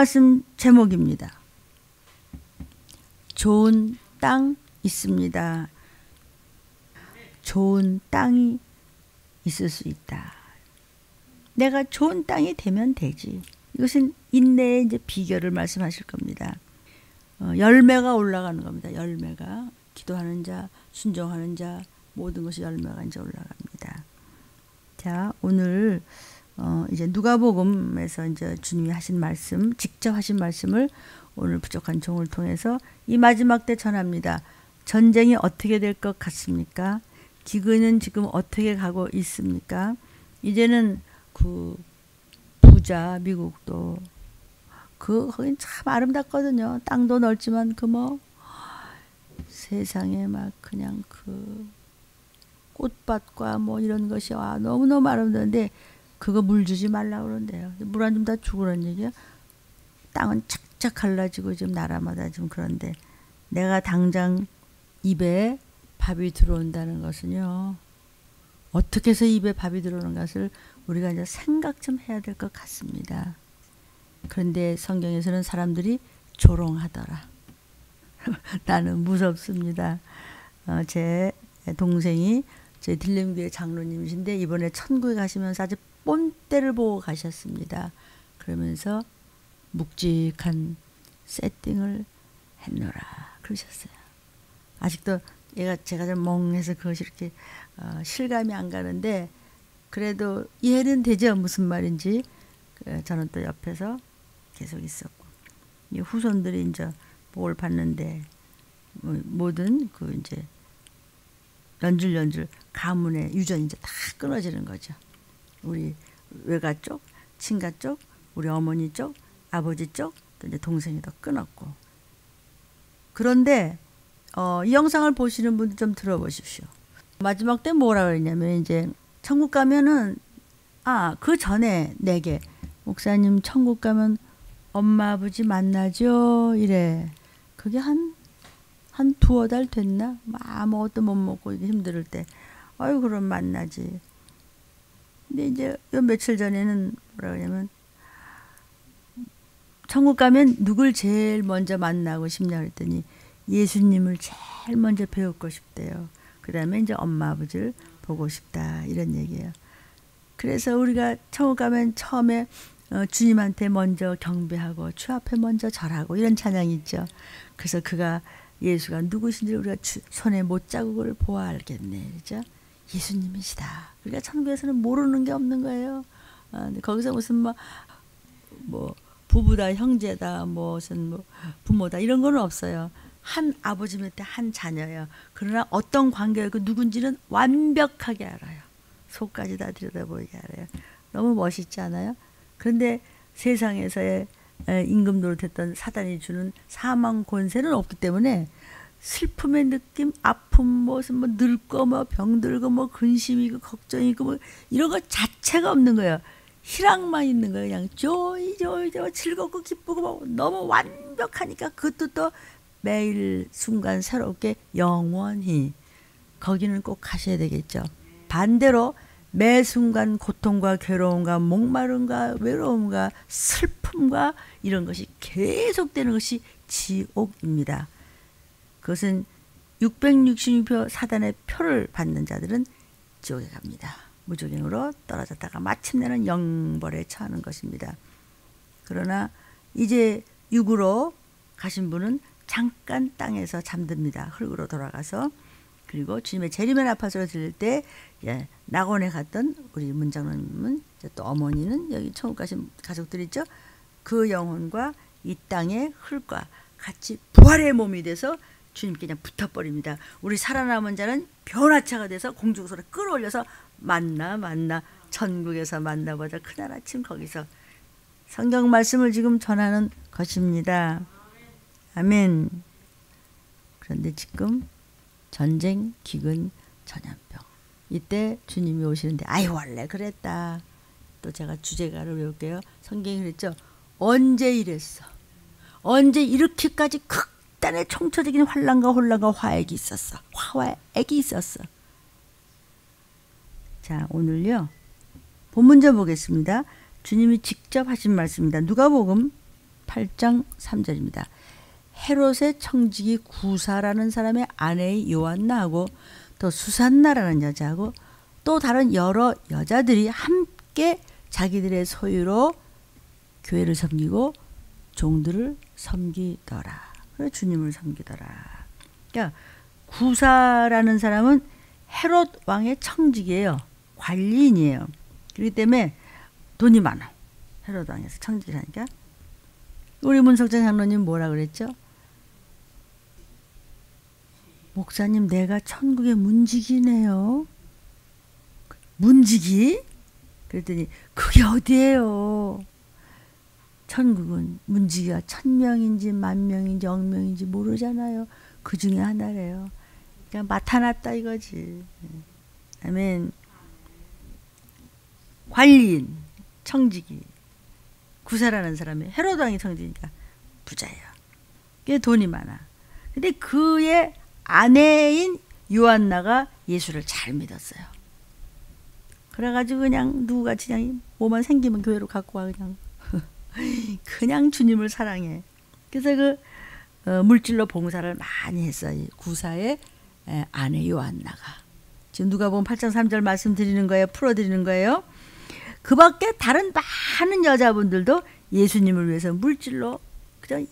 말씀 제목입니다. 좋은 땅 있습니다. 좋은 땅이 있을 수 있다. 내가 좋은 땅이 되면 되지. 이것은 인내의 이제 비결을 말씀하실 겁니다. 열매가 올라가는 겁니다. 열매가 기도하는 자, 순종하는 자 모든 것이 열매가 이제 올라갑니다. 자, 오늘 이제 누가복음에서 이제 주님이 하신 말씀, 직접 하신 말씀을 오늘 부족한 종을 통해서 이 마지막 때 전합니다. 전쟁이 어떻게 될 것 같습니까? 기근은 지금 어떻게 가고 있습니까? 이제는 그 부자 미국도 거긴 참 아름답거든요. 땅도 넓지만 세상에 막 그냥 그 꽃밭과 이런 것이 너무너무 아름다운데 그거 물 주지 말라고 그러는데요. 물 안 주면 다 죽으라는 얘기야. 땅은 착착 갈라지고 지금 나라마다 좀 그런데 내가 당장 입에 밥이 들어온다는 것은요. 어떻게 해서 입에 밥이 들어오는 것을 우리가 이제 생각 좀 해야 될 것 같습니다. 그런데 성경에서는 사람들이 조롱하더라. 나는 무섭습니다. 제 동생이 제 딜림교회 장로님이신데 이번에 천국에 가시면서 아주 뽐때를 보고 가셨습니다. 그러면서 묵직한 세팅을 했노라 그러셨어요. 아직도 제가 좀 멍해서 그것이 이렇게 실감이 안 가는데 그래도 이해는 되죠. 무슨 말인지. 저는 또 옆에서 계속 있었고 이 후손들이 이제 복을 받는데 모든 그 이제 연줄 가문의 유전이 이제 다 끊어지는 거죠. 우리 외가 쪽, 친가 쪽, 우리 어머니 쪽, 아버지 쪽, 또 이제 동생이 더 끊었고. 그런데 이 영상을 보시는 분들 좀 들어보십시오. 마지막 때 뭐라 그랬냐면 이제 천국 가면은 그 전에 내게 목사님 천국 가면 엄마 아버지 만나죠 이래. 그게 한 두어 달 됐나? 아무것도 못 먹고 이게 힘들 때 아유 그럼 만나지. 근데 이제 요 며칠 전에는 뭐라 그러냐면 천국 가면 누굴 제일 먼저 만나고 싶냐 그랬더니 예수님을 제일 먼저 배우고 싶대요. 그 다음에 이제 엄마 아버지를 보고 싶다 이런 얘기예요. 그래서 우리가 천국 가면 처음에 주님한테 먼저 경배하고 주 앞에 먼저 절하고 이런 찬양이 있죠. 그래서 예수가 누구신지 우리가 손에 못자국을 보아 알겠네. 그죠? 예수님이시다. 우리가 천국에서는 모르는 게 없는 거예요. 거기서 무슨 부부다, 형제다, 무슨 부모다 이런 거는 없어요. 한 아버지 밑에 한 자녀예요. 그러나 어떤 관계가 누군지는 완벽하게 알아요. 속까지 다 들여다보게 알아요. 너무 멋있지 않아요? 그런데 세상에서의 임금 노릇했던 사단이 주는 사망 권세는 없기 때문에 슬픔의 느낌, 아픔, 늙고 병들고 근심이고 걱정이고 이런 거 자체가 없는 거예요. 희락만 있는 거예요. 그냥 조이 즐겁고 기쁘고 너무 완벽하니까 그것도 또 매일 순간 새롭게 영원히 거기는 꼭 가셔야 되겠죠. 반대로 매 순간 고통과 괴로움과 목마름과 외로움과 슬픔과 이런 것이 계속되는 것이 지옥입니다. 그것은 666표 사단의 표를 받는 자들은 지옥에 갑니다. 무조건으로 떨어졌다가 마침내는 영벌에 처하는 것입니다. 그러나 이제 육으로 가신 분은 잠깐 땅에서 잠듭니다. 흙으로 돌아가서. 그리고 주님의 재림의 나팔소리 들릴 때 낙원에 갔던 우리 문장로님은 또 어머니는 여기 천국 가신 가족들 있죠. 그 영혼과 이 땅의 흙과 같이 부활의 몸이 돼서 주님께 그냥 붙어버립니다. 우리 살아남은 자는 변화차가 돼서 공중으로 끌어올려서 만나 천국에서 만나보자. 그날 아침 거기서 성경 말씀을 지금 전하는 것입니다. 아멘. 그런데 지금 전쟁, 기근, 전염병 이때 주님이 오시는데 원래 그랬다. 또 제가 주제가를 외울게요. 성경이 그랬죠. 언제 이랬어? 언제 이렇게까지 극단의 총체적인 환난과 혼란과 화액이 있었어? 화액이 있었어. 자, 오늘요 본문절 보겠습니다. 주님이 직접 하신 말씀입니다. 누가복음 8장 3절입니다. 헤롯의 청지기 구사라는 사람의 아내의 요한나하고 또 수산나라는 여자하고 또 다른 여러 여자들이 함께 자기들의 소유로 교회를 섬기고 종들을 섬기더라. 그래 주님을 섬기더라. 그러니까 구사라는 사람은 헤롯 왕의 청직이에요. 관리인이에요. 그렇기 때문에 돈이 많아. 헤롯 왕에서 청직이라니까. 우리 문석장 장로님 뭐라 그랬죠? 목사님 내가 천국의 문지기네요. 문지기? 그랬더니 그게 어디예요? 천국은 문지기가 1000명인지 10,000명인지 0명인지 모르잖아요. 그 중에 하나래요. 그냥 나타났다 이거지. 아멘. 관리인, 청지기, 구사라는 사람이 헤롯 왕이 청지기니까 부자예요. 그게 돈이 많아. 근데 그의 아내인 요한나가 예수를 잘 믿었어요. 그래가지고 그냥 누구같이 그냥 뭐만 생기면 교회로 갖고 와 그냥 그냥 주님을 사랑해. 그래서 그 물질로 봉사를 많이 했어요. 구사의 아내 요한나가. 지금 누가복음 8장 3절 말씀드리는 거예요. 풀어드리는 거예요. 그 밖에 다른 많은 여자분들도 예수님을 위해서 물질로 그냥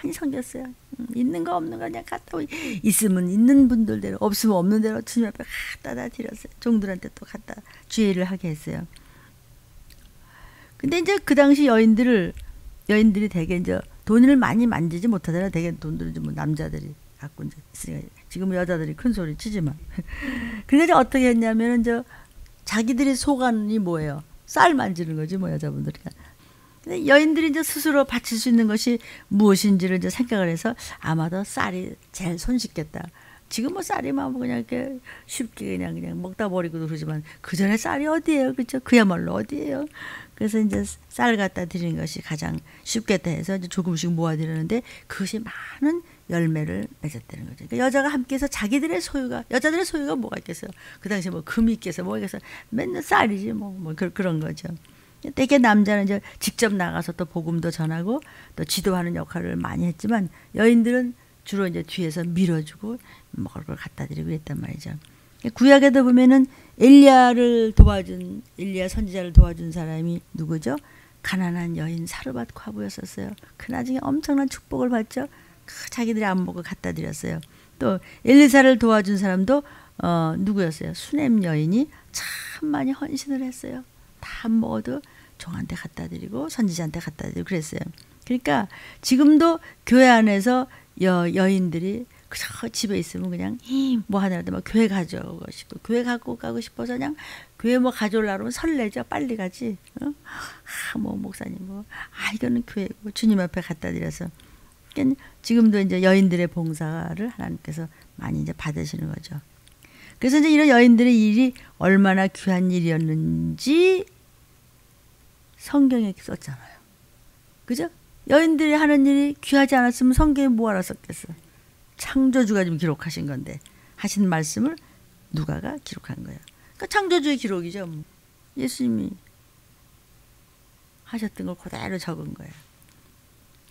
많이 섬겼어요. 있는 거 없는 거 그냥 갖다 있으면 있는 분들대로 없으면 없는 대로 주님 앞에 갖다 드렸어요. 종들한테 또 갖다 주의를 하게 했어요. 근데 이제 그 당시 여인들이 되게 이제 돈을 많이 만지지 못하더라. 되게 돈들은 뭐 남자들이 갖고 이제 있으니까 지금은 여자들이 큰 소리 치지만. 그래서 어떻게 했냐면 이제 자기들의 소관이 뭐예요? 쌀 만지는 거지 뭐 여자분들이. 근데 여인들이 이제 스스로 바칠 수 있는 것이 무엇인지를 이제 생각을 해서 아마도 쌀이 제일 손쉽겠다. 지금 뭐 쌀이 뭐 그냥 이렇게 쉽게 그냥 먹다 버리고 그러지만 그 전에 쌀이 어디예요, 그렇죠? 그야말로 어디예요? 그래서 이제 쌀 갖다 드리는 것이 가장 쉽겠다 해서 이제 조금씩 모아드리는데 그것이 많은 열매를 맺었다는 거죠. 그러니까 여자가 함께해서 자기들의 소유가 여자들의 소유가 뭐가 있겠어요? 그 당시에 뭐 금이 있겠어, 뭐가 있겠어? 맨날 쌀이지 뭐 그런 거죠. 되게 남자는 이제 직접 나가서 또 복음도 전하고 또 지도하는 역할을 많이 했지만 여인들은 주로 이제 뒤에서 밀어주고 먹을 걸 갖다 드리고 그랬단 말이죠. 구약에도 보면은 엘리야 선지자를 도와준 사람이 누구죠? 가난한 여인 사르밧 과부였었어요. 그나중에 엄청난 축복을 받죠. 자기들이 안 먹고 갖다 드렸어요. 또 엘리사를 도와준 사람도 누구였어요? 수넴 여인이 참 많이 헌신을 했어요. 다 먹어도 종한테 갖다 드리고 선지자한테 갖다 드리고 그랬어요. 그러니까 지금도 교회 안에서 여인들이 그저 집에 있으면 그냥 뭐 하더라도 막 교회 가져오고 싶고 교회 갖고 가고 싶어서 그냥 교회 뭐 가져오려고 하면 설레죠. 빨리 가지. 뭐 목사님 이거는 교회고 주님 앞에 갖다 드려서. 그러니까 지금도 이제 여인들의 봉사를 하나님께서 많이 이제 받으시는 거죠. 그래서 이제 이런 여인들의 일이 얼마나 귀한 일이었는지 성경에 썼잖아요. 그죠? 여인들이 하는 일이 귀하지 않았으면 성경에 뭐하러 썼겠어? 창조주가 지금 기록하신 건데 하신 말씀을 누가가 기록한 거예요. 그러니까 창조주의 기록이죠. 예수님이 하셨던 걸 그대로 적은 거예요.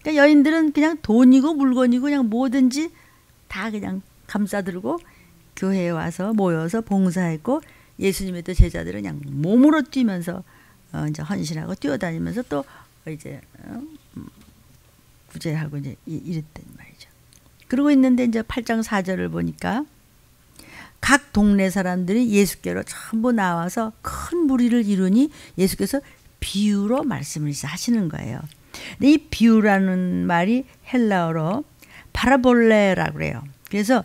그러니까 여인들은 그냥 돈이고 물건이고 그냥 뭐든지 다 그냥 감싸들고 교회에 와서 모여서 봉사했고 예수님의 또 제자들은 그냥 몸으로 뛰면서 이제 헌신하고 뛰어다니면서 또 이제 구제하고 이제 이랬단 말이죠. 그러고 있는데 이제 8장 4절을 보니까 각 동네 사람들이 예수께로 전부 나와서 큰 무리를 이루니 예수께서 비유로 말씀을 하시는 거예요. 근데 이 비유라는 말이 헬라어로 파라볼레라고 그래요. 그래서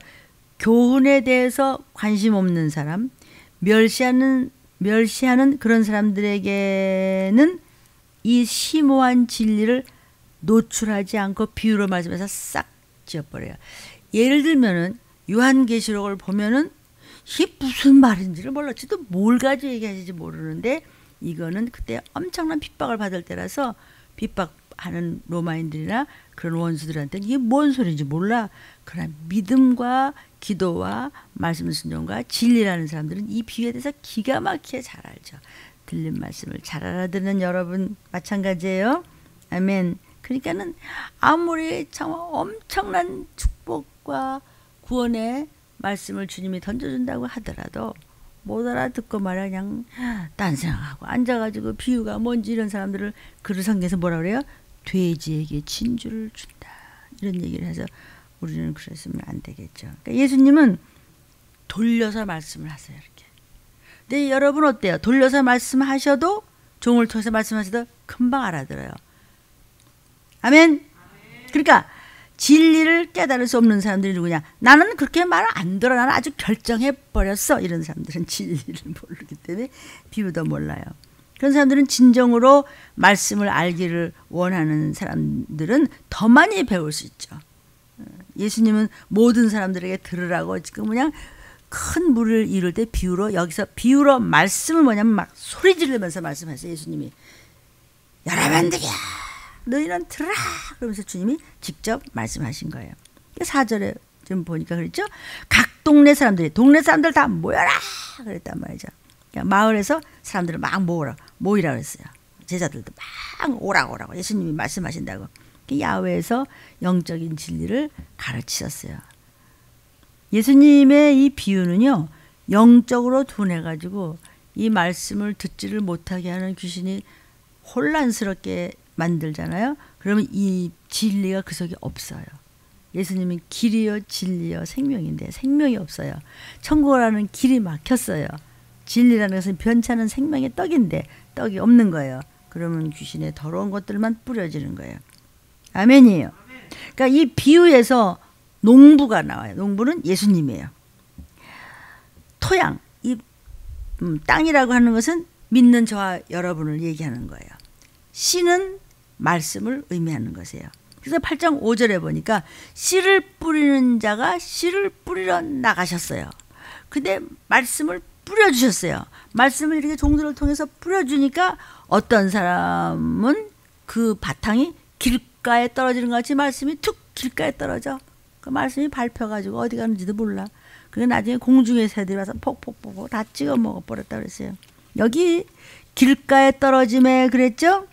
교훈에 대해서 관심 없는 사람, 멸시하는 그런 사람들에게는 이 심오한 진리를 노출하지 않고 비유로 말씀해서 싹 지어버려요. 예를 들면은 요한계시록을 보면은 이게 무슨 말인지를 몰랐지도 뭘 가지고 얘기하는지 모르는데 이거는 그때 엄청난 핍박을 받을 때라서 핍박하는 로마인들이나 그런 원수들한테는 이게 뭔 소리인지 몰라. 그러나 믿음과 기도와 말씀 순종과 진리라는 사람들은 이 비유에 대해서 기가 막히게 잘 알죠. 들린 말씀을 잘 알아듣는 여러분 마찬가지예요. 아멘. 그러니까는 아무리 참 엄청난 축복과 구원의 말씀을 주님이 던져준다고 하더라도 못 알아듣고 말이야 그냥 딴 생각하고 앉아가지고 비유가 뭔지 이런 사람들을 그 성경에서 뭐라 그래요? 돼지에게 진주를 준다 이런 얘기를 해서 우리는 그랬으면 안 되겠죠. 그러니까 예수님은 돌려서 말씀을 하세요 이렇게. 근데 여러분 어때요? 돌려서 말씀하셔도 종을 통해서 말씀하셔도 금방 알아들어요. 아멘. 그러니까 진리를 깨달을 수 없는 사람들이 누구냐? 나는 그렇게 말을 안 들어. 나는 아주 결정해버렸어. 이런 사람들은 진리를 모르기 때문에 비유도 몰라요. 그런 사람들은 진정으로 말씀을 알기를 원하는 사람들은 더 많이 배울 수 있죠. 예수님은 모든 사람들에게 들으라고 지금 그냥 큰 물을 이룰 때 비유로 여기서 비유로 말씀을 뭐냐면 막 소리 지르면서 말씀하세요. 예수님이 여러분들이야 너희는 들으라 그러면서 주님이 직접 말씀하신 거예요. 4절에 좀 보니까 그랬죠. 각 동네 사람들 다 모여라 그랬단 말이죠. 그러니까 마을에서 사람들을 막 모이라 그랬어요. 제자들도 막 오라고 예수님이 말씀하신다고. 야외에서 영적인 진리를 가르치셨어요. 예수님의 이 비유는요 영적으로 둔해가지고 이 말씀을 듣지를 못하게 하는 귀신이 혼란스럽게 만들잖아요. 그러면 이 진리가 그 속에 없어요. 예수님은 길이요 진리요 생명인데 생명이 없어요. 천국이라는 길이 막혔어요. 진리라는 것은 변찮은 생명의 떡인데 떡이 없는 거예요. 그러면 귀신의 더러운 것들만 뿌려지는 거예요. 아멘이에요. 그러니까 이 비유에서 농부가 나와요. 농부는 예수님이에요. 토양, 이 땅이라고 하는 것은 믿는 저와 여러분을 얘기하는 거예요. 씨는 말씀을 의미하는 것이에요. 그래서 8장 5절에 보니까 씨를 뿌리는 자가 씨를 뿌리러 나가셨어요. 근데 말씀을 뿌려주셨어요. 말씀을 이렇게 종들을 통해서 뿌려주니까 어떤 사람은 그 바탕이 길가에 떨어지는 것 같이 말씀이 툭 길가에 떨어져. 그 말씀이 밟혀가지고 어디 가는지도 몰라. 그래 나중에 공중의 새들이 와서 폭폭폭 다 찍어 먹어버렸다 그랬어요. 여기 길가에 떨어짐에 그랬죠?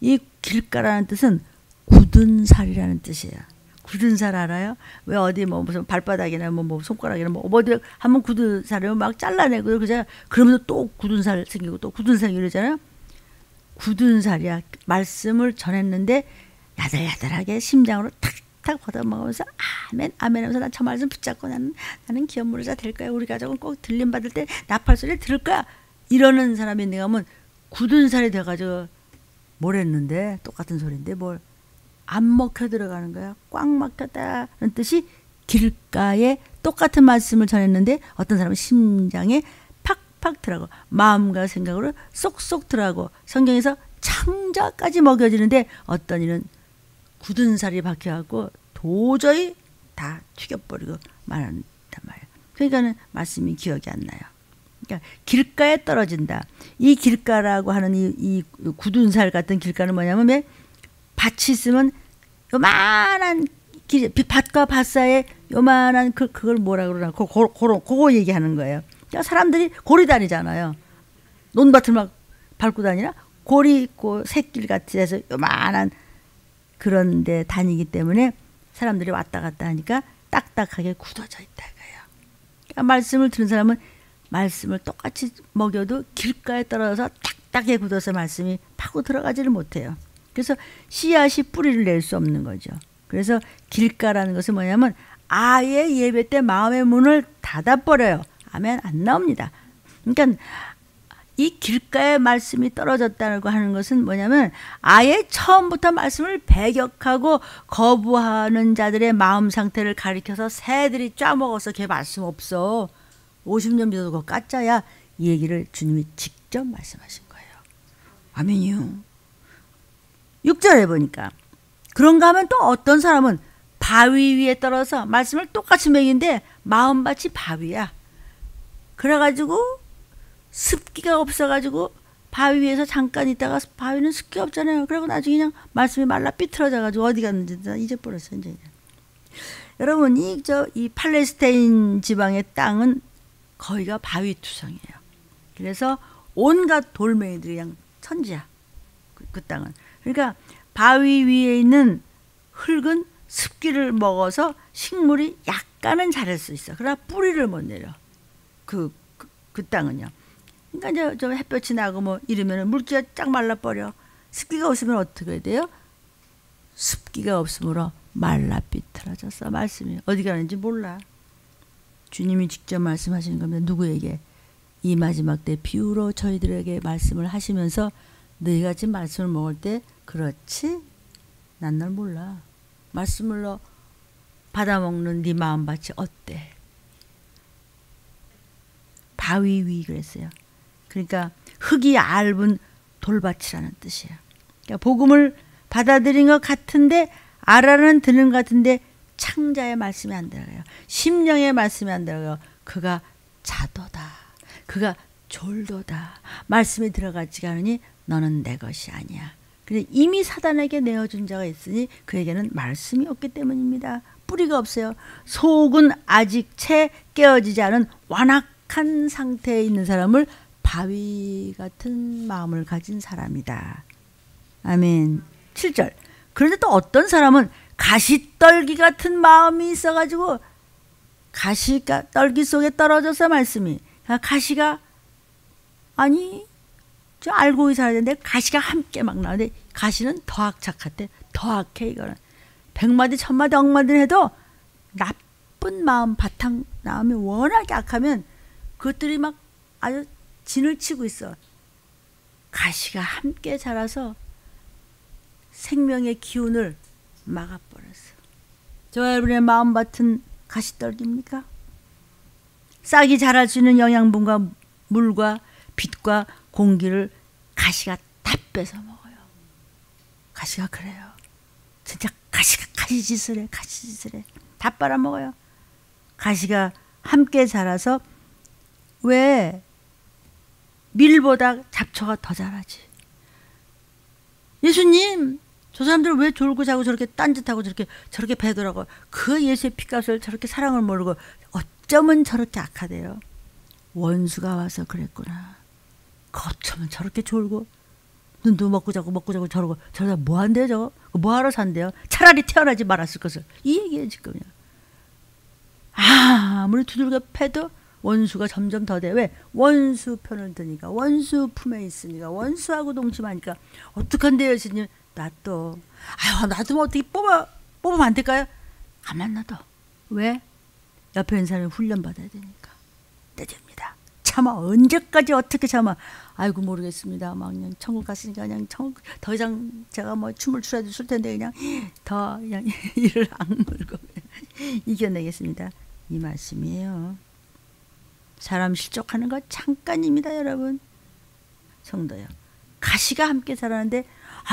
이 길가라는 뜻은 굳은 살이라는 뜻이에요. 굳은 살 알아요? 왜 어디 뭐 무슨 발바닥이나 뭐 손가락이나 뭐 어디 한번 굳은 살을 막 잘라내고 그러잖아요. 그러면서 또 굳은 살 생기고 또 굳은 살 이러잖아요. 굳은 살이야. 말씀을 전했는데 야들야들하게 심장으로 탁탁 걷어먹으면서 아멘 아멘 하면서 난 저 말씀 붙잡고 나는 기업무리자 될 거야. 우리 가족은 꼭 들림 받을 때 나팔 소리 들을 거야. 이러는 사람이 내가 하면 굳은 살이 돼가지고 뭘 했는데 똑같은 소리인데 뭘 안 먹혀 들어가는 거야. 꽉 막혔다는 뜻이 길가에 똑같은 말씀을 전했는데 어떤 사람은 심장에 팍팍 들어가고 마음과 생각으로 쏙쏙 들어가고 성경에서 창자까지 먹여지는데 어떤 이는 굳은 살이 박혀갖고 도저히 다 튀겨버리고 말한단 말이에요. 그러니까는 말씀이 기억이 안 나요. 그러니까 길가에 떨어진다. 이 길가라고 하는 이 굳은 살 같은 길가는 뭐냐면 왜 밭이 있으면 요만한 길, 밭과 밭 사이에 요만한 그걸 뭐라 그러나 그거 얘기하는 거예요. 그러니까 사람들이 고리 다니잖아요. 논밭을 막 밟고 다니나 고리 있고 샛길 같이 해서 요만한 그런 데 다니기 때문에 사람들이 왔다 갔다 하니까 딱딱하게 굳어져 있다 이거예요. 그러니까 말씀을 들은 사람은 말씀을 똑같이 먹여도 길가에 떨어져서 딱딱하게 굳어서 말씀이 파고 들어가지를 못해요. 그래서 씨앗이 뿌리를 낼 수 없는 거죠. 그래서 길가라는 것은 뭐냐면 아예 예배 때 마음의 문을 닫아버려요. 아멘 안 나옵니다. 그러니까 이 길가에 말씀이 떨어졌다고 하는 것은 뭐냐면 아예 처음부터 말씀을 배격하고 거부하는 자들의 마음 상태를 가리켜서 새들이 쫙먹어서 걔 말씀 없어. 50년 믿어도 그거 까짜야. 이 얘기를 주님이 직접 말씀하신 거예요. 아멘이요. 6절에 보니까 그런가 하면 또 어떤 사람은 바위 위에 떨어서 말씀을 똑같이 먹이는데 마음밭이 바위야. 그래가지고 습기가 없어가지고 바위 위에서 잠깐 있다가 바위는 습기 없잖아요. 그리고 나중에 그냥 말씀이 말라 삐뚤어져가지고 어디 갔는지 다 잊어버렸어요. 이제. 여러분 이 팔레스타인 지방의 땅은 거기가 바위 투성이에요. 그래서 온갖 돌멩이들이 그냥 천지야. 그 땅은. 그러니까 바위 위에 있는 흙은 습기를 먹어서 식물이 약간은 자랄 수 있어. 그러나 뿌리를 못 내려. 그 땅은요. 그러니까 이제 좀 햇볕이 나고 뭐 이러면 물기가 쫙 말라버려. 습기가 없으면 어떻게 돼요? 습기가 없으므로 말라 비틀어졌어. 말씀이 어디 가는지 몰라. 주님이 직접 말씀하시는 겁니다. 누구에게? 이 마지막 때 비유로 저희들에게 말씀을 하시면서 너희가 지금 말씀을 먹을 때 그렇지? 난 널 몰라. 말씀을 받아먹는 네 마음밭이 어때? 바위 위 그랬어요. 그러니까 흙이 얇은 돌밭이라는 뜻이에요. 그러니까 복음을 받아들인 것 같은데 알아는 듣는 것 같은데 창자의 말씀이 안 들어가요. 심령의 말씀이 안 들어가요. 그가 자도다. 그가 졸도다. 말씀이 들어가지가 않으니 너는 내 것이 아니야. 근데 이미 사단에게 내어준 자가 있으니 그에게는 말씀이 없기 때문입니다. 뿌리가 없어요. 속은 아직 채 깨어지지 않은 완악한 상태에 있는 사람을 바위 같은 마음을 가진 사람이다. 아멘. 7절. 그런데 또 어떤 사람은 가시떨기 같은 마음이 있어가지고 가시떨기 속에 떨어져서 말씀이 가시가 아니 저 알고 살아야 되는데 가시가 함께 막 나오는데 가시는 더 악착같대. 더 악해. 이거는 100마디 1000마디 억마디 해도 나쁜 마음 바탕 나오면 워낙에 악하면 그것들이 막 아주 진을 치고 있어. 가시가 함께 자라서 생명의 기운을 막아버렸어. 저와 여러분의 마음밭은 가시떨기입니까? 싹이 자랄 수 있는 영양분과 물과 빛과 공기를 가시가 다 뺏어 먹어요. 가시가 그래요. 진짜 가시가 가시짓을 해. 가시짓을 해. 다 빨아먹어요. 가시가 함께 자라서 왜 밀보다 잡초가 더 자라지? 예수님 저 사람들 왜 졸고 자고 저렇게 딴짓하고 저렇게 배더라고. 그 예수의 피값을 저렇게 사랑을 모르고 어쩌면 저렇게 악하대요. 원수가 와서 그랬구나. 어쩌면 저렇게 졸고 눈도 먹고 자고 저러고 저러다 뭐 한대요 저거? 뭐 하러 산대요? 차라리 태어나지 말았을 것을. 이 얘기예요 지금요. 아무리 두들겨 패도 원수가 점점 더 돼. 왜? 원수 편을 드니까. 원수 품에 있으니까. 원수하고 동침하니까. 어떡한데요 예수님? 놔둬. 아유 놔두면 어떻게 뽑으면 안 될까요? 가만 놔둬. 왜? 옆에 있는 사람이 훈련받아야 되니까. 내줍니다. 참아. 언제까지 어떻게 참아. 아이고 모르겠습니다. 막 그냥 천국 갔으니까 그냥 천국 더 이상 제가 뭐 춤을 추라도 출 텐데 그냥 더 그냥 이를 악물고 이겨내겠습니다. 이 말씀이에요. 사람 실족하는 거 잠깐입니다 여러분. 성도요. 가시가 함께 자라는데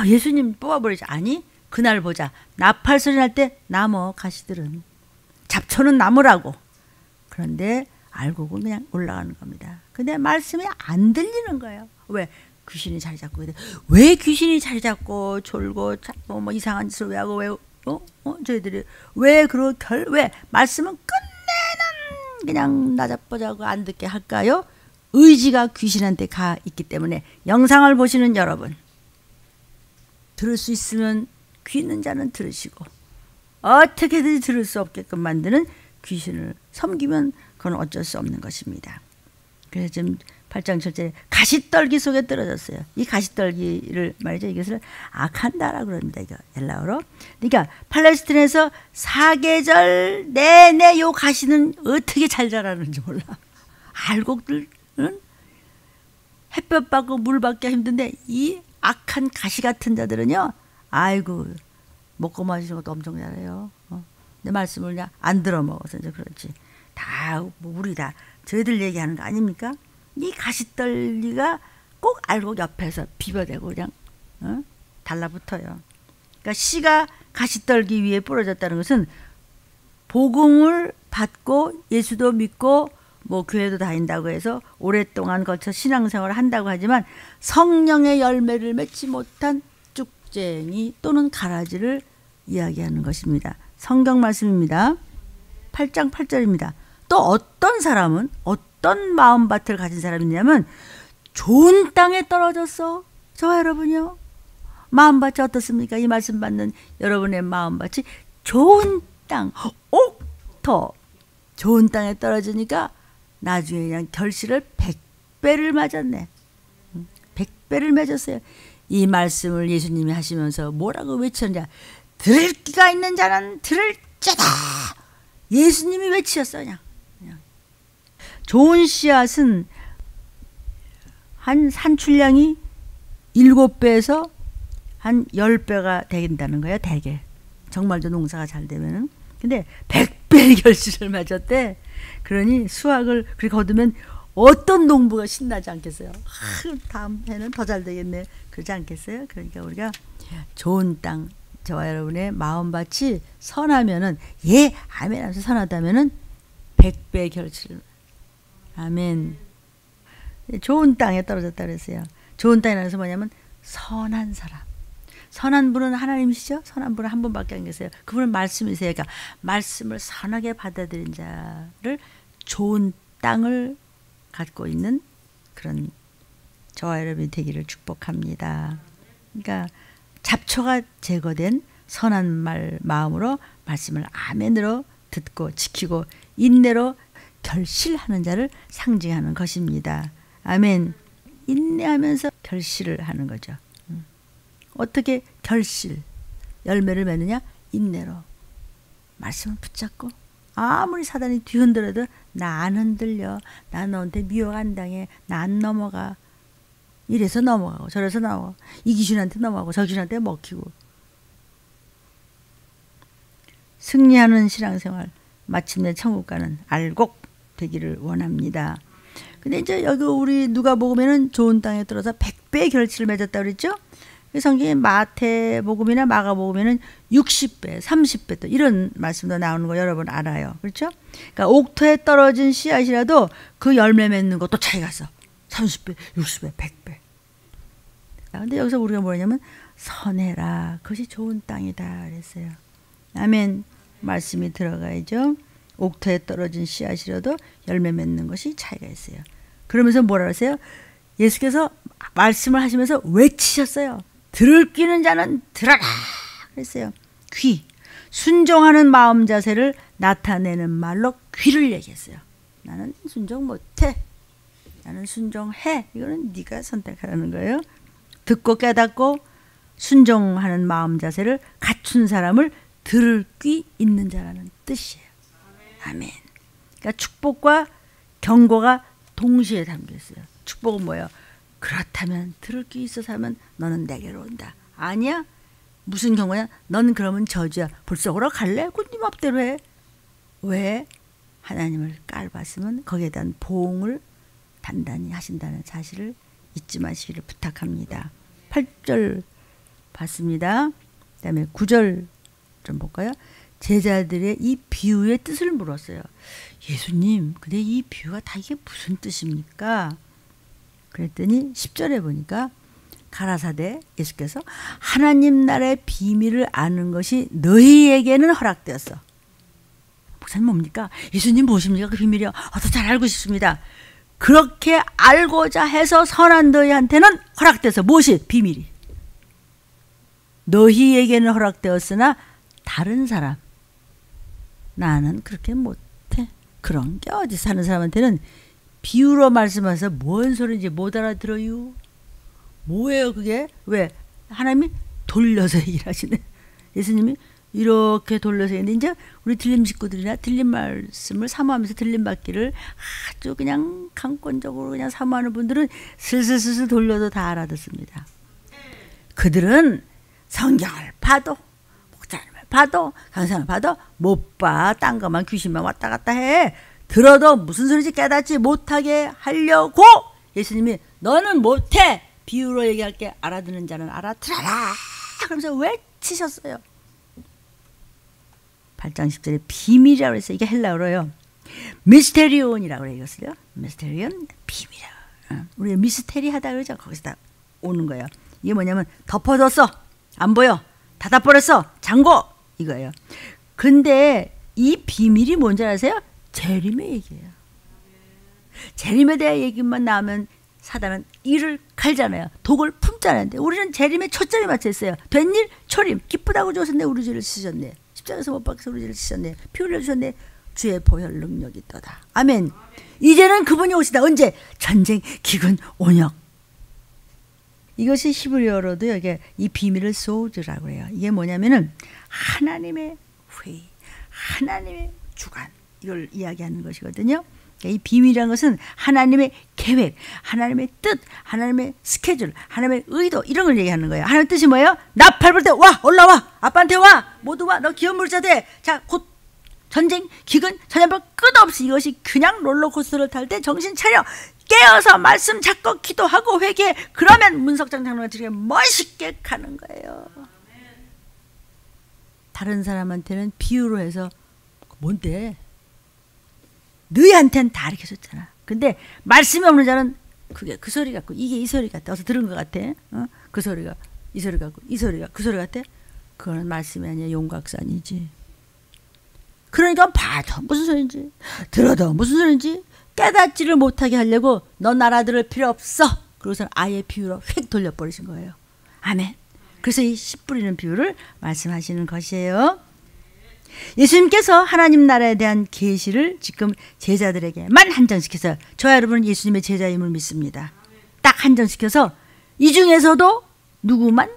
예수님 뽑아버리지. 아니 그날 보자. 나팔 소리 날 때 나무 가시들은 잡초는 나무라고. 그런데 알고 그냥 올라가는 겁니다. 근데 말씀이 안 들리는 거예요. 왜? 귀신이 자리 잡고. 왜 귀신이 자리 잡고 졸고 뭐 이상한 짓을 왜 하고 왜 저희들이 왜 왜 말씀은 끝내는 그냥 나자빠자고 안 듣게 할까요? 의지가 귀신한테 가 있기 때문에. 영상을 보시는 여러분 들을 수 있으면 귀 있는 자는 들으시고 어떻게든 들을 수 없게끔 만드는 귀신을 섬기면 그건 어쩔 수 없는 것입니다. 그래서 지금 8장 7절에 가시떨기 속에 떨어졌어요. 이 가시떨기를 말이죠. 이것을 아칸다라고 그럽니다. 이거 엘라어로. 그러니까 팔레스틴에서 사계절 내내 요 가시는 어떻게 잘 자라는지 몰라. 알곡들은 햇볕 받고 물 받기가 힘든데 이 악한 가시 같은 자들은요. 아이고 먹고 마시는 것도 엄청 잘해요. 내 말씀을 그냥 안 들어먹어서 이제 그렇지. 다 뭐 우리 다 저희들 얘기하는 거 아닙니까? 이 가시떨기가 꼭 알곡 옆에서 비벼대고 그냥 달라붙어요. 그러니까 씨가 가시떨기 위에 뿌려졌다는 것은 복음을 받고 예수도 믿고 뭐 교회도 다닌다고 해서 오랫동안 거쳐 신앙생활을 한다고 하지만 성령의 열매를 맺지 못한 쭉쟁이 또는 가라지를 이야기하는 것입니다. 성경 말씀입니다. 8장 8절입니다. 또 어떤 사람은 어떤 마음밭을 가진 사람이냐면 좋은 땅에 떨어졌어. 저와 여러분이요. 마음밭이 어떻습니까? 이 말씀 받는 여러분의 마음밭이 좋은 땅, 옥토, 좋은 땅에 떨어지니까 나중에 그냥 결실을 100배를 맞았네. 100배를 맺었어요. 이 말씀을 예수님이 하시면서 뭐라고 외쳤냐? 들을 귀가 있는 자는 들을지어다. 예수님이 외치셨어요. 그냥. 좋은 씨앗은 한 산출량이 7배에서 한 10배가 된다는 거예요. 대개. 정말로 농사가 잘 되면은. 근데 100배의 결실을 맺었대. 그러니 수확을 그렇게 거두면 어떤 농부가 신나지 않겠어요? 다음 해는 더 잘 되겠네. 그러지 않겠어요? 그러니까 우리가 좋은 땅, 저와 여러분의 마음밭이 선하면은, 예, 아멘 하면서 선하다면은 100배의 결실. 아멘. 좋은 땅에 떨어졌다 그랬어요. 좋은 땅이라는 것은 뭐냐면 선한 사람. 선한 분은 하나님이시죠? 선한 분은 한 분밖에 안 계세요. 그분은 말씀이세요. 그러니까 말씀을 선하게 받아들인 자를 좋은 땅을 갖고 있는 그런 저와 여러분이 되기를 축복합니다. 그러니까 잡초가 제거된 선한 마음으로 말씀을 아멘으로 듣고 지키고 인내로 결실하는 자를 상징하는 것입니다. 아멘. 인내하면서 결실을 하는 거죠. 어떻게 결실, 열매를 맺느냐? 인내로. 말씀을 붙잡고 아무리 사단이 뒤흔들어도 나 안 흔들려. 나 너한테 미혹 안 당해. 나 안 넘어가. 이래서 넘어가고 저래서 나와. 이 귀신한테 넘어가고 저 귀신한테 먹히고. 승리하는 신앙생활, 마침내 천국 가는 알곡 되기를 원합니다. 근데 이제 여기 우리 누가복음에는 좋은 땅에 떨어져 100배의 결실을 맺었다고 그랬죠? 성경에 마태복음이나 마가복음에는 60배, 30배 또 이런 말씀도 나오는 거 여러분 알아요. 그렇죠? 그러니까 옥토에 떨어진 씨앗이라도 그 열매 맺는 것도 차이가 있어. 30배, 60배, 100배. 근데 여기서 우리가 뭐냐면 선해라. 그것이 좋은 땅이다 그랬어요. 아멘. 말씀이 들어가야죠. 옥토에 떨어진 씨앗이라도 열매 맺는 것이 차이가 있어요. 그러면서 뭐라 그러세요? 예수께서 말씀을 하시면서 외치셨어요. 들을 귀는 자는 들어라 그랬어요. 귀, 순종하는 마음 자세를 나타내는 말로 귀를 얘기했어요. 나는 순종 못해. 나는 순종해. 이거는 네가 선택하라는 거예요. 듣고 깨닫고 순종하는 마음 자세를 갖춘 사람을 들을 귀 있는 자라는 뜻이에요. 아멘. 그러니까 축복과 경고가 동시에 담겨 있어요. 축복은 뭐예요? 그렇다면 들을 귀 있어서 하면 너는 내게로 온다. 아니야? 무슨 경우야? 넌 그러면 저주야. 벌써 오라 갈래? 그 네 맘대로 해. 왜? 하나님을 깔봤으면 거기에 대한 보응을 단단히 하신다는 사실을 잊지 마시기를 부탁합니다. 8절 봤습니다. 그 다음에 9절 좀 볼까요? 제자들의 이 비유의 뜻을 물었어요. 예수님, 근데 이 비유가 다 이게 무슨 뜻입니까? 그랬더니 10절에 보니까 가라사대 예수께서 하나님 나라의 비밀을 아는 것이 너희에게는 허락되었어. 목사님 뭡니까? 예수님 무엇입니까? 그 비밀이요. 더 잘 알고 싶습니다. 그렇게 알고자 해서 선한 너희한테는 허락돼서 무엇이? 비밀이. 너희에게는 허락되었으나 다른 사람 나는 그렇게 못해. 그런 게 어디 사는 사람한테는 비유로 말씀하셔서 뭔 소리인지 못 알아들어요. 뭐예요 그게? 왜? 하나님이 돌려서 얘기를 하시네. 예수님이 이렇게 돌려서 했는데 이제 우리 들림 식구들이나 들림 말씀을 사모하면서 들림 받기를 아주 그냥 강권적으로 그냥 사모하는 분들은 슬슬슬슬 돌려도 다 알아듣습니다. 그들은 성경을 봐도 목사님을 봐도 강사를 봐도 못 봐. 딴 것만 귀신만 왔다 갔다 해. 들어도 무슨 소리인지 깨닫지 못하게 하려고 예수님이 너는 못해. 비유로 얘기할게. 알아듣는 자는 알아들어라. 그러면서 외치셨어요. 8장 10절에 비밀이라고 그랬어요. 이게 헬라어로요. 미스테리온이라고 그래요. 이것을요. 미스테리온, 비밀이야. 우리 미스테리하다 그러죠. 거기서 다 오는 거예요. 이게 뭐냐면 덮어뒀어. 안 보여. 닫아버렸어. 잠궈. 이거예요. 근데 이 비밀이 뭔지 아세요? 재림의 얘기예요. 재림에 대한 얘기만 나오면 사단은 이를 갈잖아요. 독을 품잖아요. 우리는 재림에 초점이 맞춰 있어요. 된일 초림. 기쁘다고 주셨네. 우리 죄를 지셨네. 십자가에서 못 박혀서 우리 죄를 지셨네. 피 흘려주셨네. 주의 보혈 능력이 있도다. 아멘. 이제는 그분이 오시다. 언제? 전쟁, 기근, 온역. 이것이 히브리어로도 여기 이 비밀을 소드라고 해요. 이게 뭐냐면은 하나님의 회의, 하나님의 주관, 이걸 이야기하는 것이거든요. 이 비밀이라는 것은 하나님의 계획, 하나님의 뜻, 하나님의 스케줄, 하나님의 의도, 이런 걸 얘기하는 거예요. 하나님의 뜻이 뭐예요? 나팔 불 때 와, 올라와, 아빠한테 와, 모두 와, 너 기업 물자 돼. 자, 곧 전쟁, 기근, 전염병 끝없이, 이것이 그냥 롤러코스터를 탈 때 정신 차려, 깨어서 말씀 잡고 기도하고 회개해. 그러면 문석장 장로가 저렇게 멋있게 가는 거예요. 다른 사람한테는 비유로 해서 뭔데? 너희한테는 다 가르쳐줬잖아. 근데 말씀이 없는 자는 그게 그 소리 같고 이게 이 소리 같아. 어서 들은 것 같아. 그 소리가 이 소리 같고 이 소리가 그 소리 같아. 그거는 말씀이 아니야. 용각산이지. 그러니까 봐도 무슨 소리인지, 들어도 무슨 소리인지 깨닫지를 못하게 하려고 넌 알아들을 필요 없어. 그러고서 아예 비유로 휙 돌려버리신 거예요. 아멘. 그래서 이 씨 뿌리는 비유를 말씀하시는 것이에요. 예수님께서 하나님 나라에 대한 계시를 지금 제자들에게만 한정시켜서, 저와 여러분은 예수님의 제자임을 믿습니다. 딱 한정시켜서 이 중에서도 누구만,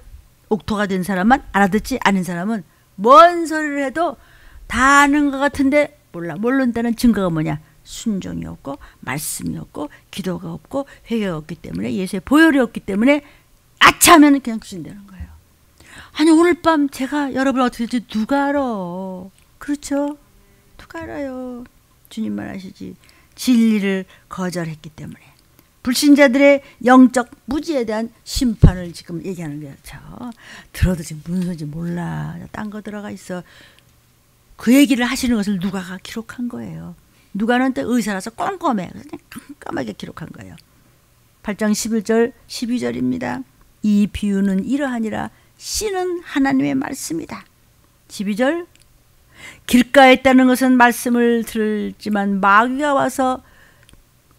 옥토가 된 사람만 알아듣지 않은 사람은 뭔 소리를 해도 다 아는 것 같은데 몰라. 모른다는 증거가 뭐냐? 순종이 없고 말씀이 없고 기도가 없고 회개가 없기 때문에, 예수의 보혈이 없기 때문에 아차하면 그냥 귀신되는 거예요. 아니 오늘 밤 제가 여러분 어떻게 될지 누가 알아? 그렇죠? 누가 알아요? 주님만 아시지. 진리를 거절했기 때문에 불신자들의 영적 무지에 대한 심판을 지금 얘기하는 거죠. 들어도 지금 무슨 소리인지 몰라. 딴 거 들어가 있어. 그 얘기를 하시는 것을 누가가 기록한 거예요. 누가는 또 의사라서 꼼꼼해. 그냥 깜깜하게 기록한 거예요. 8장 11절 12절입니다. 이 비유는 이러하니라. 씨는 하나님의 말씀이다. 12절 길가에 있다는 것은 말씀을 들지만 마귀가 와서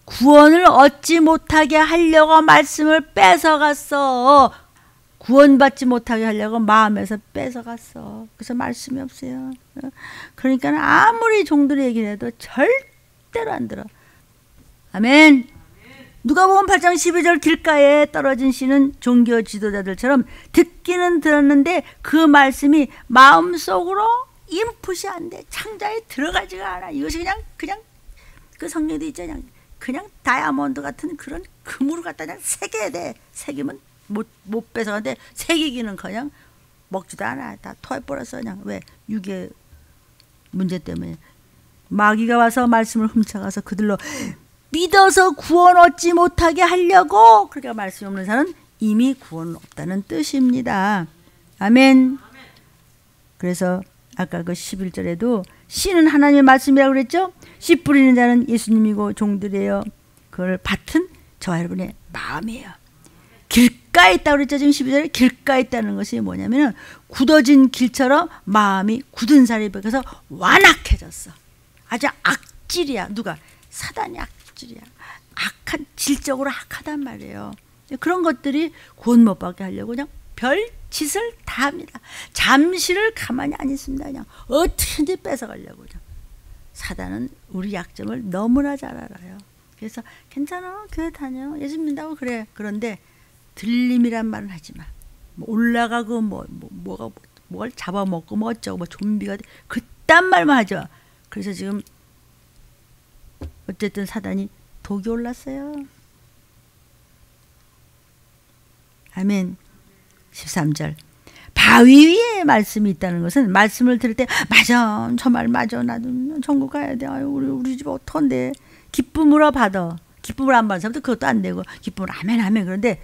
구원을 얻지 못하게 하려고 말씀을 뺏어갔어. 구원받지 못하게 하려고 마음에서 뺏어갔어. 그래서 말씀이 없어요. 그러니까 아무리 종들이 얘기를 해도 절대로 안 들어. 아멘. 누가복음 8장 12절 길가에 떨어진 씨는 종교 지도자들처럼 듣기는 들었는데 그 말씀이 마음속으로 인풋이 안 돼. 창자에 들어가지가 않아. 이것이 그냥 그 성경도 있잖아. 그냥 다이아몬드 같은 그런 금으로 갖다 그냥 새겨야 돼. 새기면 못 뺏어가는데 새기기는 그냥 먹지도 않아. 다 토해버렸어. 그냥 왜? 유괴 문제 때문에. 마귀가 와서 말씀을 훔쳐가서 그들로 믿어서 구원 얻지 못하게 하려고. 그러니까 말씀이 없는 사람은 이미 구원 없다는 뜻입니다. 아멘. 그래서 아까 그 11절에도 씨는 하나님의 말씀이라고 그랬죠. 씨 뿌리는 자는 예수님이고 종들이에요. 그걸 밭은 저와 여러분의 마음이에요. 길가에 있다고 그랬죠. 지금 12절에 길가에 있다는 것이 뭐냐면 굳어진 길처럼 마음이 굳은 살이 벗겨서 완악해졌어. 아주 악질이야. 누가? 사단이 악질이야. 악한, 질적으로 악하단 말이에요. 그런 것들이 구원 못 받게 하려고 그냥 별 짓을 다 합니다. 잠시를 가만히 안 있습니다. 그냥 어떻게든지 뺏어가려고. 그냥. 사단은 우리 약점을 너무나 잘 알아요. 그래서 괜찮아, 교회 다녀, 예수 믿는다고 그래. 그런데 들림이란 말은 하지 마. 뭐 올라가고 뭘 잡아먹고 뭐 어쩌고 뭐 좀비가 돼. 그딴 말만 하지 마. 그래서 지금 어쨌든 사단이 독이 올랐어요. 아멘. 13절 바위 위에 말씀이 있다는 것은 말씀을 들을 때 맞아, 저 말 맞아, 나도 천국 가야 돼. 아유, 우리 집 어떡한데. 기쁨으로 받아. 기쁨을 안 받는 사람도 그것도 안 되고 기쁨을 아멘 아멘. 그런데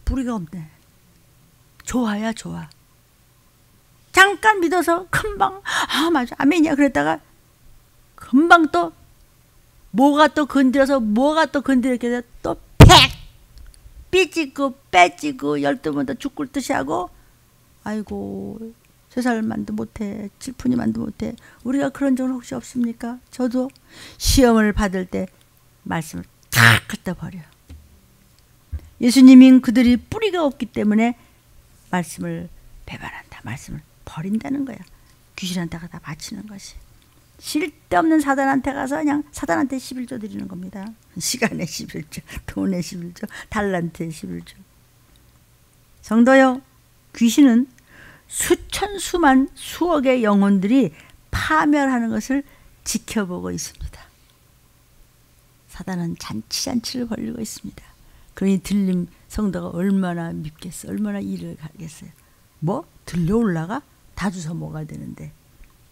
뿌리가 없네. 좋아야 좋아. 잠깐 믿어서 금방 맞아 아멘이야 그랬다가 금방 또 뭐가 또 건드려서 뭐가 또 건드렸게 돼서 또 팩 삐지고 빼지고 12번 더 죽을 듯이 하고 아이고 3살만도 못해 7푼이만도 못해. 우리가 그런 적은 혹시 없습니까? 저도 시험을 받을 때 말씀을 다 갖다 버려. 예수님인 그들이 뿌리가 없기 때문에 말씀을 배반한다. 말씀을 버린다는 거야. 귀신한테 가다 바치는 것이. 쓸데없는 사단한테 가서 그냥 사단한테 11조 드리는 겁니다. 시간의 11조, 돈의 11조, 달란트의 11조. 성도요, 귀신은 수천 수만 수억의 영혼들이 파멸하는 것을 지켜보고 있습니다. 사단은 잔치를 벌리고 있습니다. 그러니 들림 성도가 얼마나 밉겠어. 얼마나 이를 가겠어요. 뭐? 들려 올라가? 다 주워 먹어야 되는데.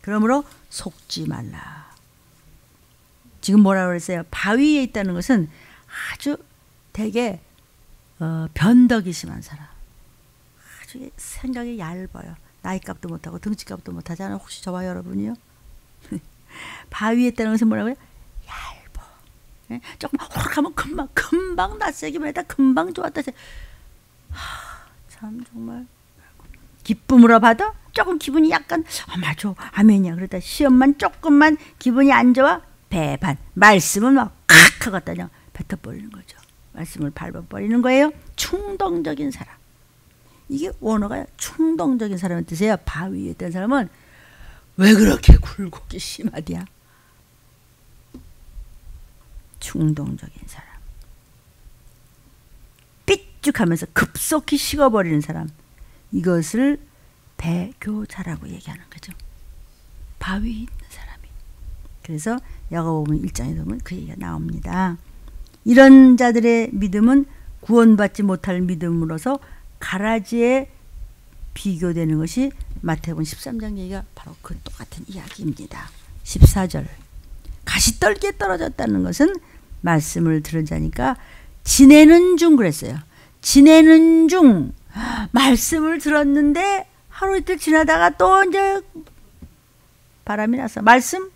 그러므로 속지 말라. 지금 뭐라고 그랬어요? 바위에 있다는 것은 아주 되게 변덕이 심한 사람. 아주 생각이 얇아요. 나이값도 못하고 등치값도 못하잖아요. 혹시 저와 여러분이요? 바위에 있다는 것은 뭐라고 해요? 얇아. 네? 조금 호락하면 금방 낯세기만 했다. 금방 좋았다. 참 정말 기쁨으로 받아? 조금 기분이 약간 맞아 아멘이야. 그러다 시험만 조금만 기분이 안 좋아 배반. 말씀은 막 칵 하고 그냥 뱉어버리는 거죠. 말씀을 밟아버리는 거예요. 충동적인 사람. 이게 원어가 충동적인 사람의 뜻이에요. 바위에 있던 사람은 왜 그렇게 굴곡이 심하디야? 충동적인 사람. 삐죽하면서 급속히 식어버리는 사람. 이것을 배교자라고 얘기하는 거죠. 바위에 있는 사람이. 그래서 야고보서 1장에 보면 그 얘기가 나옵니다. 이런 자들의 믿음은 구원받지 못할 믿음으로서 가라지에 비교되는 것이 마태복음 13장 얘기가 바로 그 똑같은 이야기입니다. 14절. 가시떨기에 떨어졌다는 것은 말씀을 들은 자니까 지내는 중 그랬어요. 지내는 중 말씀을 들었는데 하루 이틀 지나다가 또 이제 바람이 나서 말씀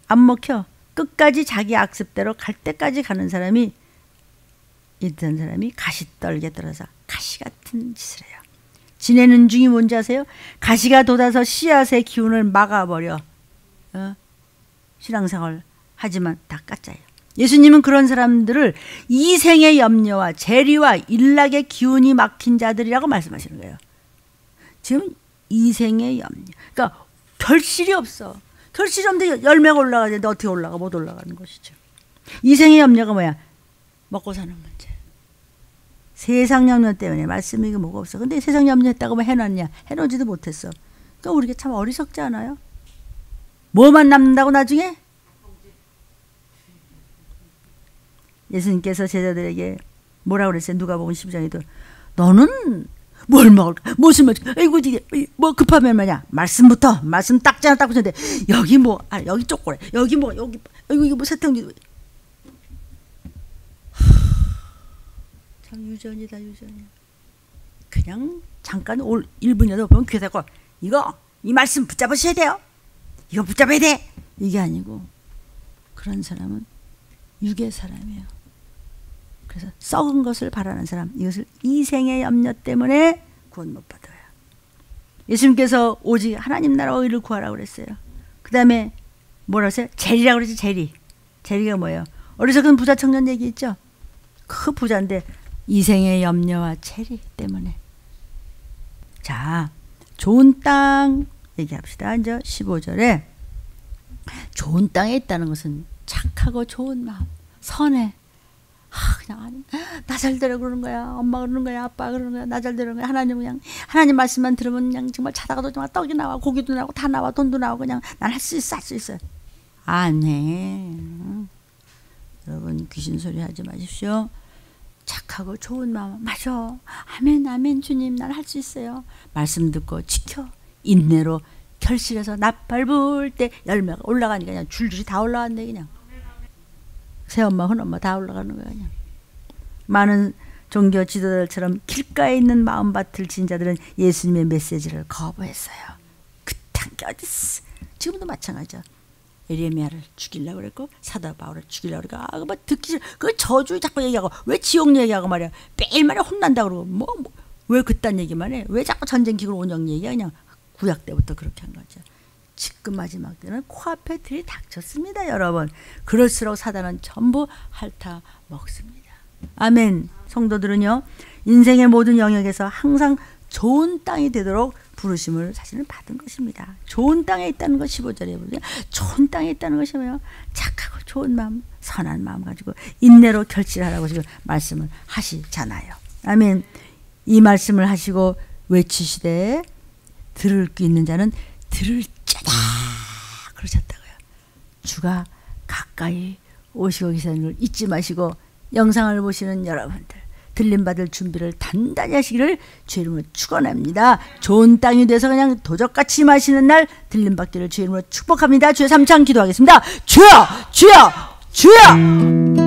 안 먹혀. 끝까지 자기 악습대로 갈 때까지 가는 사람이 있던 사람이 가시떨기에 떨어서 가시 같은 짓을 해요. 지내는 중이 뭔지 아세요? 가시가 돋아서 씨앗의 기운을 막아버려. 신앙생활 하지만 다 가짜예요. 예수님은 그런 사람들을 이생의 염려와 재리와 일락의 기운이 막힌 자들이라고 말씀하시는 거예요. 지금 이생의 염려. 그러니까 결실이 없어. 결실이 없는데 열매가 올라가는데 어떻게 올라가? 못 올라가는 것이죠. 이생의 염려가 뭐야? 먹고 사는 문제. 세상 염려 때문에 말씀이 뭐가 없어. 근데 세상 염려했다고 뭐 해놨냐? 해놓지도 못했어. 그러니까 우리가 참 어리석지 않아요? 뭐만 남는다고 나중에? 예수님께서 제자들에게 뭐라고 그랬어요? 누가복음 12장에도 너는 뭘 먹을까? 무슨 먹을까? 아이고 이게 뭐 급하면 말이야. 말씀부터 말씀 딱지나 딱 붙였는데 여기 뭐 여기 쪼꼬래 여기 뭐 여기 아이고 이게 뭐 세통지 참 유전이다 유전이야. 그냥 잠깐 올 1분이라도 보면 귀에 대고 이거 이 말씀 붙잡으셔야 돼요. 이거 붙잡아야 돼. 이게 아니고 그런 사람은 육의 사람이에요. 그래서 썩은 것을 바라는 사람, 이것을 이생의 염려 때문에 구원 못 받아요. 예수님께서 오직 하나님 나라와 의를 구하라고 그랬어요. 그 다음에 뭐라고 했어요? 재리라고 그랬지. 재리. 재리가 뭐예요? 어리석은 부자 청년 얘기 있죠? 그 부자인데 이생의 염려와 재리 때문에. 자, 좋은 땅 얘기합시다. 이제 15절에 좋은 땅에 있다는 것은 착하고 좋은 마음, 선해. 그냥 나 잘되라 그러는 거야. 엄마 그러는 거야. 아빠 그러는 거야. 나 잘되라 그러는 거야. 하나님 그냥 하나님 말씀만 들으면 그냥 정말 자다가도 정말 떡이 나와, 고기도 나오고 다 나와, 돈도 나오고 그냥 난 할 수 있어, 할 수 있어. 안 해. 여러분 귀신 소리 하지 마십시오. 착하고 좋은 마음. 맞아. 아멘, 아멘. 주님, 난 할 수 있어요. 말씀 듣고 지켜. 인내로 결실해서 낯밟을 때 열매가 올라가니까 그냥 줄줄이 다 올라갔네 그냥. 새엄마, 큰엄마 다 올라가는 거야 그냥. 많은 종교 지도자들처럼 길가에 있는 마음밭을 지닌 자들은 예수님의 메시지를 거부했어요. 그딴 게 어딨어. 지금도 마찬가지죠. 에레미야를 죽이려고 그랬고 사도 바울을 죽이려고 그러고 뭐 듣기 싫어. 그 저주 자꾸 얘기하고 왜 지옥 얘기하고 말이야. 매일마다 혼난다고 그러고 왜 그딴 얘기만 해. 왜 자꾸 전쟁 기구로 온영 얘기야. 그냥 구약 때부터 그렇게 한 거죠. 지금 마지막 때는 코앞에 들이 닥쳤습니다. 여러분. 그럴수록 사단은 전부 핥아 먹습니다. 아멘. 성도들은요, 인생의 모든 영역에서 항상 좋은 땅이 되도록 부르심을 사실은 받은 것입니다. 좋은 땅에 있다는 것 15절에 보면 좋은 땅에 있다는 것이 뭐예요? 착하고 좋은 마음, 선한 마음 가지고 인내로 결실하라고 지금 말씀을 하시잖아요. 아멘. 이 말씀을 하시고 외치시되 들을 귀 있는 자는 들을지어다 그러셨다고요. 주가 가까이 오시고 계시는 걸 잊지 마시고 영상을 보시는 여러분들 들림받을 준비를 단단히 하시기를 주의 이름으로 축원합니다. 좋은 땅이 돼서 그냥 도적같이 마시는 날 들림받기를 주의 이름으로 축복합니다. 주의 3창 기도하겠습니다. 주여 주여 주여.